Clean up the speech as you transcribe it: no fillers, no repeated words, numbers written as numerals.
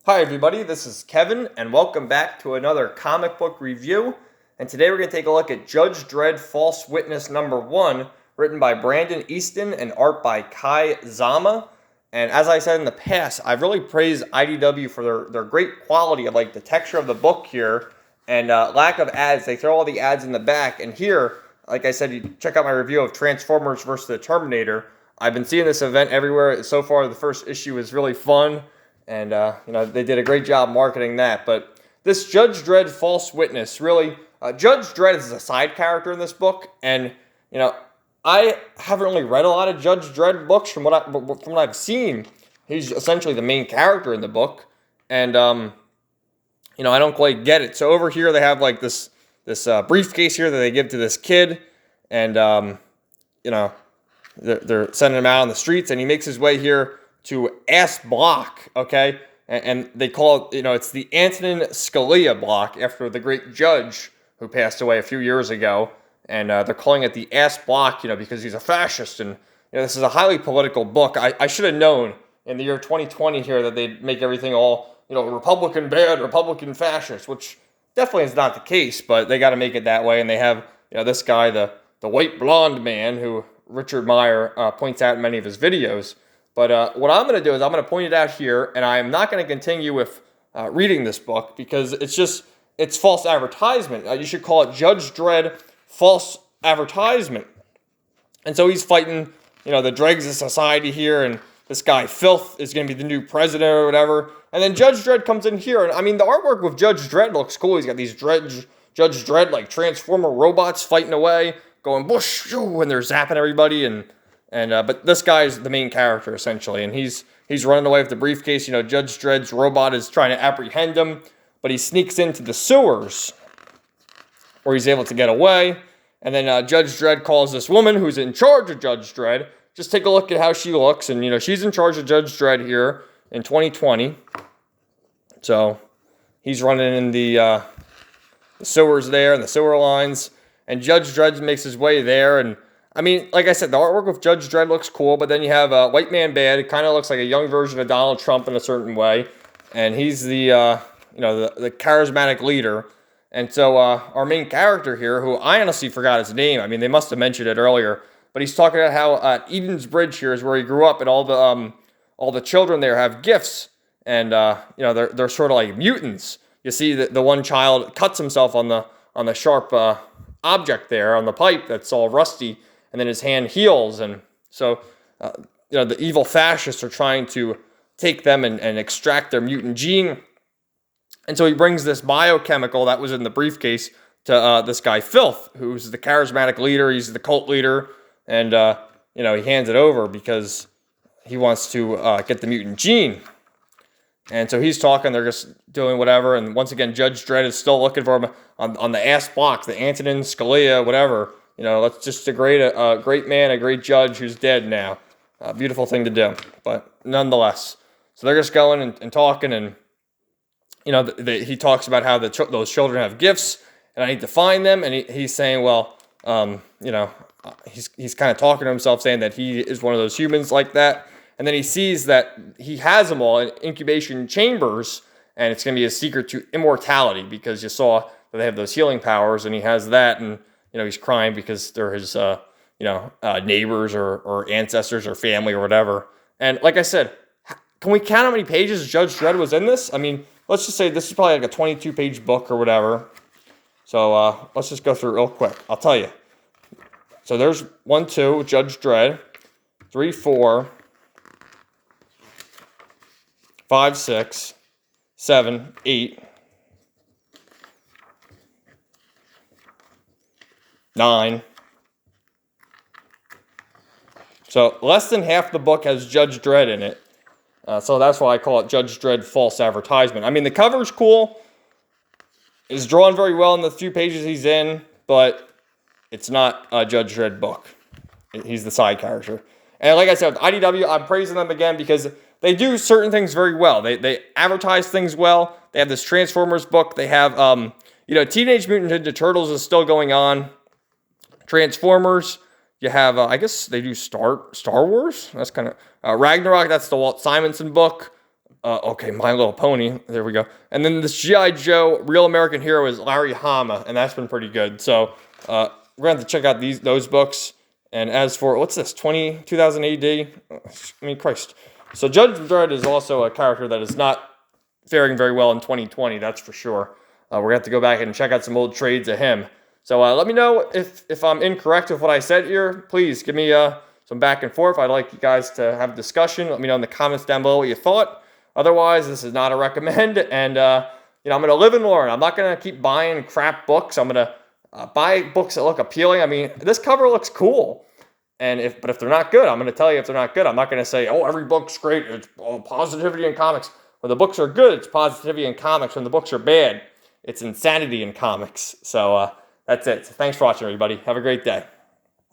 Hi everybody, this is Kevin, and welcome back to another comic book review. And today we're going to take a look at Judge Dredd False Witness number 1, written by Brandon Easton and art by Kei Zama. And as I said in the past, I've really praised IDW for their great quality of the texture of the book here, and lack of ads. They throw all the ads in the back, and here, like I said, you check out my review of Transformers vs. the Terminator. I've been seeing this event everywhere. So far, the first issue is really fun. And, they did a great job marketing that. But this Judge Dredd False Witness, really, Judge Dredd is a side character in this book. And, I haven't really read a lot of Judge Dredd books. From what I've seen, he's essentially the main character in the book. And, I don't quite get it. So over here, they have, this briefcase here that they give to this kid. And, they're sending him out on the streets. And he makes his way here to S block, okay? And they call it, it's the Antonin Scalia block after the great judge who passed away a few years ago. And they're calling it the S block, because he's a fascist. And, this is a highly political book. I should have known in the year 2020 here that they'd make everything all, Republican bad, Republican fascist, which definitely is not the case, but they got to make it that way. And they have, this guy, the white blonde man who Richard Meyer points out in many of his videos. But what I'm going to do is I'm going to point it out here, and I'm not going to continue with reading this book because it's false advertisement. You should call it Judge Dredd False Advertisement. And so he's fighting, the dregs of society here, and this guy Filth is going to be the new president or whatever. And then Judge Dredd comes in here, and the artwork with Judge Dredd looks cool. He's got these Judge Dredd Transformer robots fighting away, going bush, and they're zapping everybody, but this guy's the main character, essentially, and he's running away with the briefcase. Judge Dredd's robot is trying to apprehend him, but he sneaks into the sewers, where he's able to get away. And then Judge Dredd calls this woman who's in charge of Judge Dredd. Just take a look at how she looks, and, she's in charge of Judge Dredd here in 2020. So he's running in the sewers there, and the sewer lines, and Judge Dredd makes his way there, and like I said, the artwork with Judge Dredd looks cool, but then you have White Man Bad. It kind of looks like a young version of Donald Trump in a certain way, and he's the charismatic leader. And so our main character here, who I honestly forgot his name. They must have mentioned it earlier, but he's talking about how Eden's Bridge here is where he grew up, and all the children there have gifts, and they're sort of like mutants. You see that the one child cuts himself on the sharp object there on the pipe that's all rusty. And then his hand heals, and so, the evil fascists are trying to take them and extract their mutant gene. And so he brings this biochemical that was in the briefcase to this guy Filth, who's the charismatic leader. He's the cult leader, and, he hands it over because he wants to get the mutant gene. And so he's talking, they're just doing whatever, and once again, Judge Dredd is still looking for him on the ass block, the Antonin Scalia, whatever. That's just a great man, a great judge who's dead now. A beautiful thing to do, but nonetheless. So they're just going and talking, and, he talks about how those children have gifts, and I need to find them, and he's saying, well, he's kind of talking to himself, saying that he is one of those humans like that, and then he sees that he has them all in incubation chambers, and it's going to be a secret to immortality, because you saw that they have those healing powers, and he has that, and he's crying because they're his, neighbors or ancestors or family or whatever. And like I said, can we count how many pages Judge Dredd was in this? Let's just say this is probably like a 22-page book or whatever. So let's just go through it real quick. I'll tell you. So there's 1, 2, Judge Dredd, 3, 4, 5, 6, 7, 8, 9. So less than half the book has Judge Dredd in it. So that's why I call it Judge Dredd False Advertisement. The cover's cool. It's drawn very well in the few pages he's in, but it's not a Judge Dredd book. He's the side character. And like I said, with IDW, I'm praising them again because they do certain things very well. They advertise things well. They have this Transformers book. They have, Teenage Mutant Ninja Turtles is still going on. Transformers, you have, I guess they do Star Wars. That's kind of Ragnarok. That's the Walt Simonson book. Okay, My Little Pony. There we go. And then this G.I. Joe Real American Hero is Larry Hama, and that's been pretty good. So we're going to have to check out those books. And as for, what's this, 2000 AD? I mean, Christ. So Judge Dredd is also a character that is not faring very well in 2020, that's for sure. We're going to have to go back and check out some old trades of him. So let me know if I'm incorrect with what I said here. Please give me some back and forth. I'd like you guys to have a discussion. Let me know in the comments down below what you thought. Otherwise, this is not a recommend. And, I'm going to live and learn. I'm not going to keep buying crap books. I'm going to buy books that look appealing. I mean, this cover looks cool. But if they're not good, I'm going to tell you if they're not good. I'm not going to say, oh, every book's great. It's positivity in comics. When the books are good, it's positivity in comics. When the books are bad, it's insanity in comics. So that's it. So thanks for watching, everybody. Have a great day.